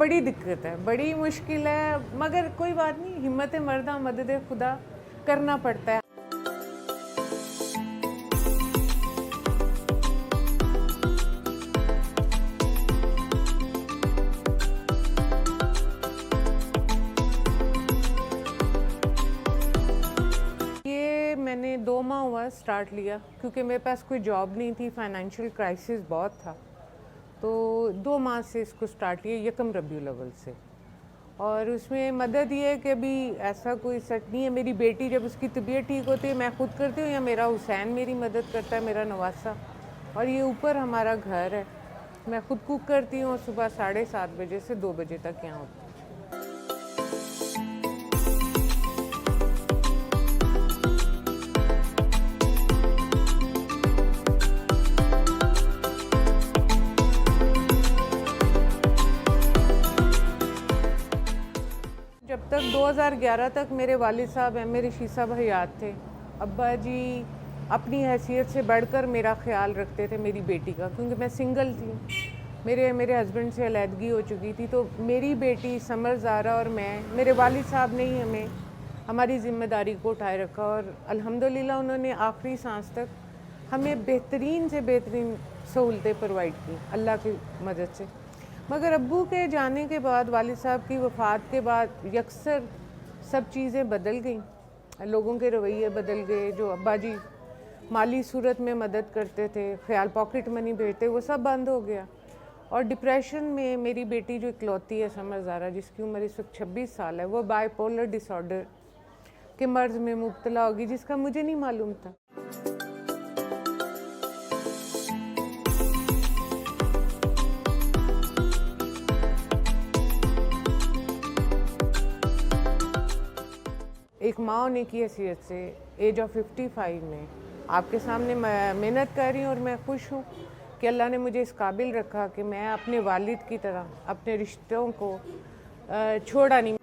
बड़ी दिक्कत है, बड़ी मुश्किल है, मगर कोई बात नहीं, हिम्मत मर्दा मदद खुदा करना पड़ता है। ये मैंने 2 माह हुआ स्टार्ट लिया, क्योंकि मेरे पास कोई जॉब नहीं थी, फाइनेंशियल क्राइसिस बहुत था, तो 2 माह से इसको स्टार्ट किया, यकम रबीउल अव्वल से। और उसमें मदद ये है कि अभी ऐसा कोई सेट नहीं है। मेरी बेटी जब उसकी तबीयत ठीक होती है मैं खुद करती हूँ, या मेरा हुसैन मेरी मदद करता है, मेरा नवासा। और ये ऊपर हमारा घर है, मैं खुद कुक करती हूँ, सुबह 7:30 बजे से 2 बजे तक यहाँ होती हूँ। जब तक 2011 तक मेरे वालिद साहब मेरे रशीद साहब हयात थे, अब्बा जी अपनी हैसियत से बढ़कर मेरा ख्याल रखते थे मेरी बेटी का, क्योंकि मैं सिंगल थी, मेरे हस्बैंड से अलहदगी हो चुकी थी। तो मेरी बेटी समर ज़ारा और मैं, मेरे वालिद साहब ने ही हमें हमारी ज़िम्मेदारी को उठाए रखा, और अल्हम्दुलिल्लाह उन्होंने आखिरी सांस तक हमें बेहतरीन से बेहतरीन सहूलतें प्रोवाइड की अल्लाह की मदद से। मगर अब्बू के जाने के बाद, वालिद साहब की वफ़ात के बाद यकसर सब चीज़ें बदल गईं, लोगों के रवैये बदल गए। जो अब्बा जी माली सूरत में मदद करते थे, ख्याल पॉकेट मनी भेजते, वो सब बंद हो गया। और डिप्रेशन में मेरी बेटी जो इकलौती है समर ज़ारा, जिसकी उम्र इस वक्त 26 साल है, वो बाइपोलर डिसऑर्डर के मर्ज़ में मुब्तला होगी, जिसका मुझे नहीं मालूम था। एक माँ होने की हैसियत से एज ऑफ 55 में आपके सामने मैं मेहनत कर रही हूँ, और मैं खुश हूँ कि अल्लाह ने मुझे इस काबिल रखा कि मैं अपने वालिद की तरह अपने रिश्तों को छोड़ा नहीं।